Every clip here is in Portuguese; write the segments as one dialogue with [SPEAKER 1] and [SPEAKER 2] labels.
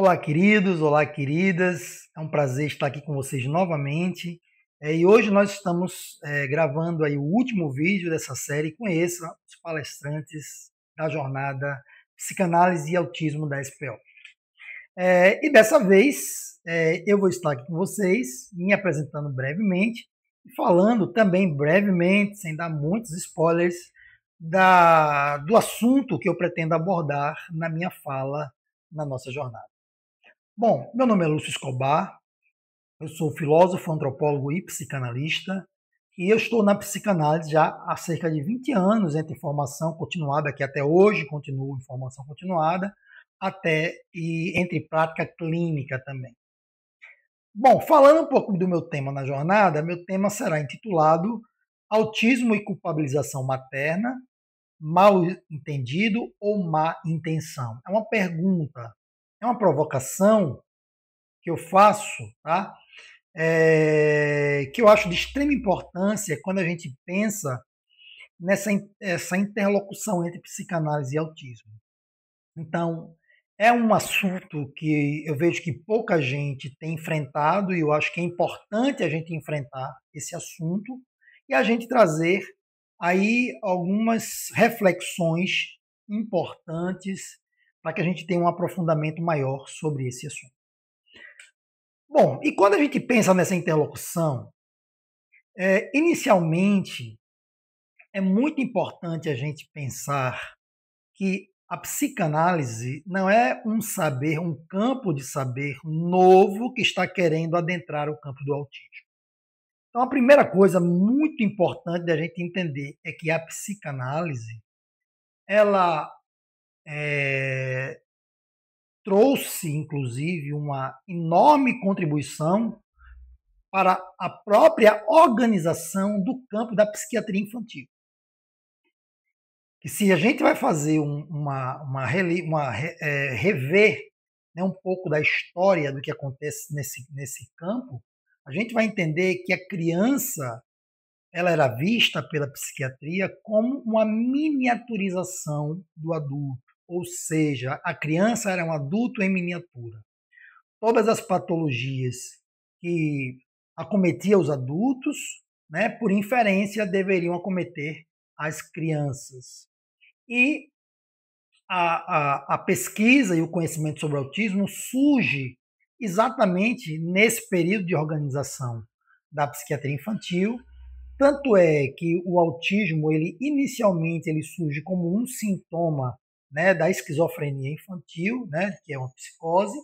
[SPEAKER 1] Olá, queridos, olá, queridas. É um prazer estar aqui com vocês novamente. E hoje nós estamos gravando aí o último vídeo dessa série. Conheça os palestrantes da jornada Psicanálise e Autismo da SPO. E dessa vez eu vou estar aqui com vocês, me apresentando brevemente e falando também brevemente, sem dar muitos spoilers, do assunto que eu pretendo abordar na minha fala na nossa jornada. Bom, meu nome é Lúcio Escobar, eu sou filósofo, antropólogo e psicanalista, e eu estou na psicanálise já há cerca de 20 anos, entre formação continuada, que até hoje continuo em formação continuada, e entre prática clínica também. Bom, falando um pouco do meu tema na jornada, meu tema será intitulado Autismo e culpabilização materna, mal entendido ou má intenção? É uma pergunta, é uma provocação que eu faço, tá? Que eu acho de extrema importância quando a gente pensa essa interlocução entre psicanálise e autismo. Então, é um assunto que eu vejo que pouca gente tem enfrentado e eu acho que é importante a gente enfrentar esse assunto e a gente trazer aí algumas reflexões importantes para que a gente tenha um aprofundamento maior sobre esse assunto. Bom, e quando a gente pensa nessa interlocução, inicialmente é muito importante a gente pensar que a psicanálise não é um saber, um campo de saber novo que está querendo adentrar o campo do autismo. Então, a primeira coisa muito importante da gente entender é que a psicanálise ela trouxe, inclusive, uma enorme contribuição para a própria organização do campo da psiquiatria infantil. Que se a gente vai fazer rever, né, um pouco da história do que acontece nesse campo, a gente vai entender que a criança ela era vista pela psiquiatria como uma miniaturização do adulto, ou seja, a criança era um adulto em miniatura. Todas as patologias que acometiam os adultos, né, por inferência, deveriam acometer as crianças. E a pesquisa e o conhecimento sobre autismo surge exatamente nesse período de organização da psiquiatria infantil. Tanto é que o autismo, ele inicialmente ele surge como um sintoma, né, da esquizofrenia infantil, né, que é uma psicose.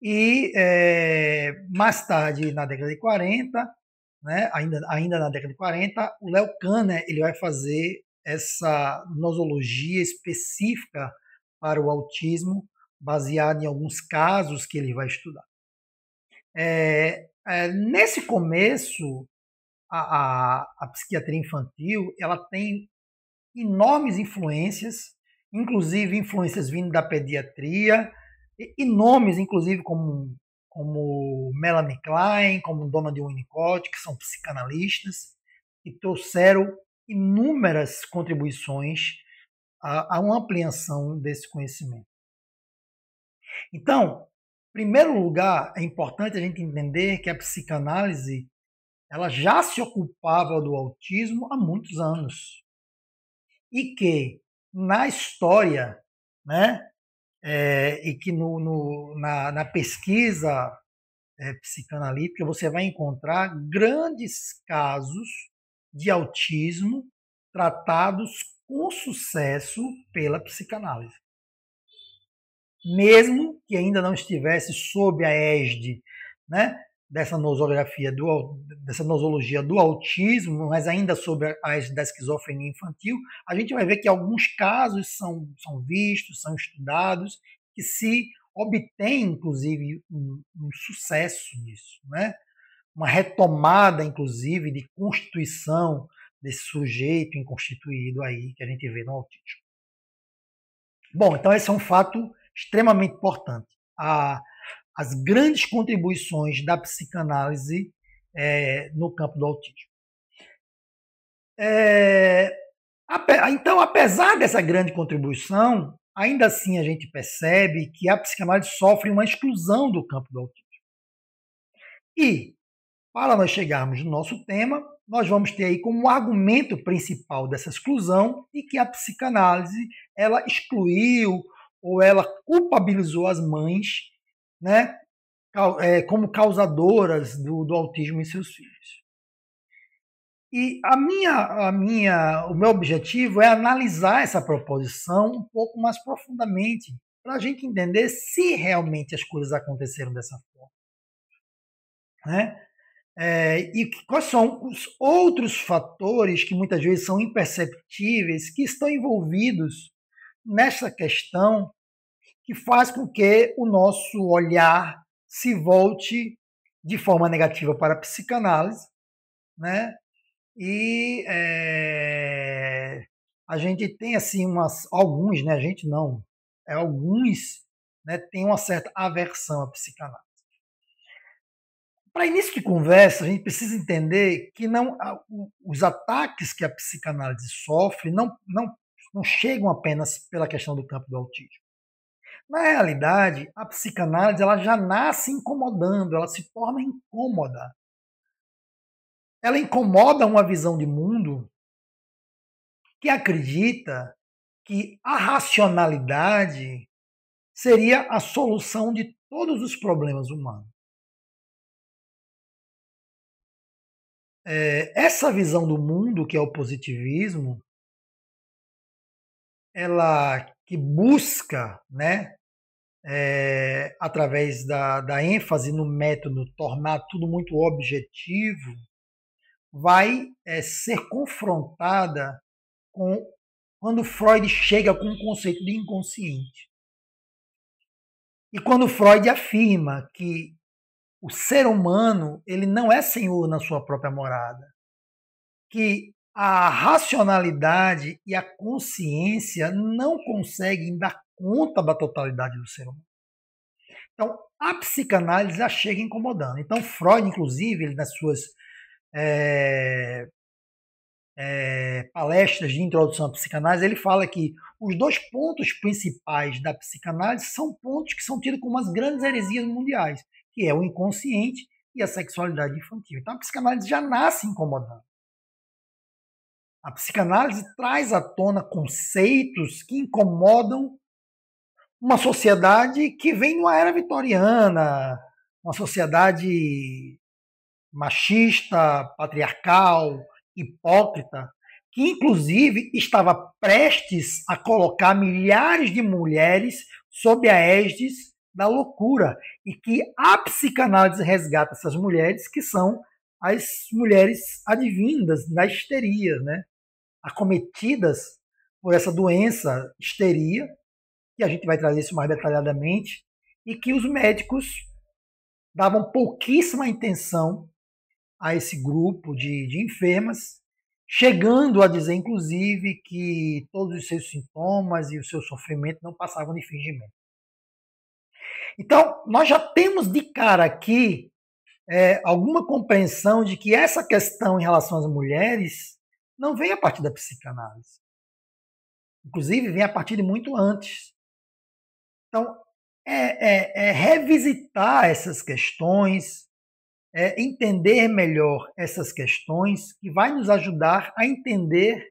[SPEAKER 1] E mais tarde, na década de 40, né, ainda na década de 40, o Léo Kanner ele vai fazer essa nosologia específica para o autismo, baseada em alguns casos que ele vai estudar. Nesse começo, a psiquiatria infantil ela tem enormes influências, inclusive influências vindo da pediatria, e nomes, inclusive, como Melanie Klein, como Donald Winnicott, que são psicanalistas, que trouxeram inúmeras contribuições a uma ampliação desse conhecimento. Então, em primeiro lugar, é importante a gente entender que a psicanálise ela já se ocupava do autismo há muitos anos. E que, na história, né, e que na pesquisa psicanalítica você vai encontrar grandes casos de autismo tratados com sucesso pela psicanálise. Mesmo que ainda não estivesse sob a égide, né, dessa nosologia do autismo, mas ainda sob a égide da esquizofrenia infantil, a gente vai ver que alguns casos são vistos, são estudados, que se obtém, inclusive, um sucesso nisso, né? Uma retomada, inclusive, de constituição desse sujeito inconstituído aí que a gente vê no autismo. Bom, então esse é um fato extremamente importante. As grandes contribuições da psicanálise no campo do autismo. Então, apesar dessa grande contribuição, ainda assim a gente percebe que a psicanálise sofre uma exclusão do campo do autismo. E, para nós chegarmos no nosso tema, nós vamos ter aí como argumento principal dessa exclusão de que a psicanálise ela excluiu ou ela culpabilizou as mães, né, como causadoras do autismo em seus filhos. E o meu objetivo é analisar essa proposição um pouco mais profundamente, para a gente entender se realmente as coisas aconteceram dessa forma, né? E quais são os outros fatores que muitas vezes são imperceptíveis, que estão envolvidos nessa questão, que faz com que o nosso olhar se volte de forma negativa para a psicanálise, né? E a gente tem assim alguns, né? A gente não, alguns, né? Tem uma certa aversão à psicanálise. Para início de conversa, a gente precisa entender que os ataques que a psicanálise sofre não chegam apenas pela questão do campo do autismo. Na realidade, a psicanálise ela já nasce incomodando, ela se torna incômoda. Ela incomoda uma visão de mundo que acredita que a racionalidade seria a solução de todos os problemas humanos. Essa visão do mundo, que é o positivismo, ela que busca, né, através da ênfase no método, tornar tudo muito objetivo, vai ser confrontada quando Freud chega com o conceito de inconsciente. E quando Freud afirma que o ser humano ele não é senhor na sua própria morada, que a racionalidade e a consciência não conseguem dar conta da totalidade do ser humano. Então, a psicanálise já chega incomodando. Então, Freud, inclusive, ele, nas suas palestras de introdução à psicanálise, ele fala que os dois pontos principais da psicanálise são pontos que são tidos como as grandes heresias mundiais, que é o inconsciente e a sexualidade infantil. Então, a psicanálise já nasce incomodando. A psicanálise traz à tona conceitos que incomodam uma sociedade que vem de uma era vitoriana, uma sociedade machista, patriarcal, hipócrita, que inclusive estava prestes a colocar milhares de mulheres sob a égide da loucura, e que a psicanálise resgata essas mulheres, que são as mulheres advindas da histeria, né? Acometidas por essa doença histeria, que a gente vai trazer isso mais detalhadamente, e que os médicos davam pouquíssima atenção a esse grupo de enfermas, chegando a dizer, inclusive, que todos os seus sintomas e o seu sofrimento não passavam de fingimento. Então, nós já temos de cara aqui alguma compreensão de que essa questão em relação às mulheres não vem a partir da psicanálise. Inclusive, vem a partir de muito antes. Então, revisitar essas questões, entender melhor essas questões, que vai nos ajudar a entender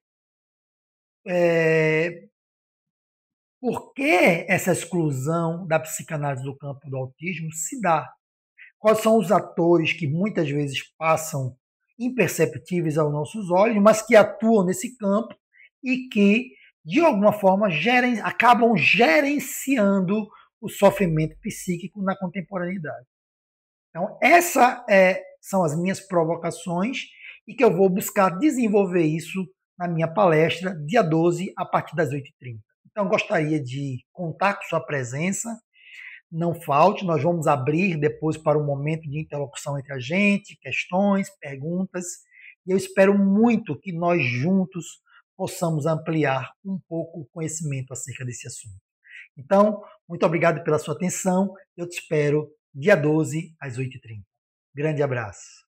[SPEAKER 1] por que essa exclusão da psicanálise do campo do autismo se dá. Quais são os atores que muitas vezes passam imperceptíveis aos nossos olhos, mas que atuam nesse campo e que, de alguma forma, acabam gerenciando o sofrimento psíquico na contemporaneidade. Então, essas são as minhas provocações e que eu vou buscar desenvolver isso na minha palestra, dia 12, a partir das 8h30. Então, gostaria de contar com sua presença. Não falte, nós vamos abrir depois para um momento de interlocução entre a gente, questões, perguntas, e eu espero muito que nós juntos possamos ampliar um pouco o conhecimento acerca desse assunto. Então, muito obrigado pela sua atenção, eu te espero dia 12, às 8h30. Grande abraço.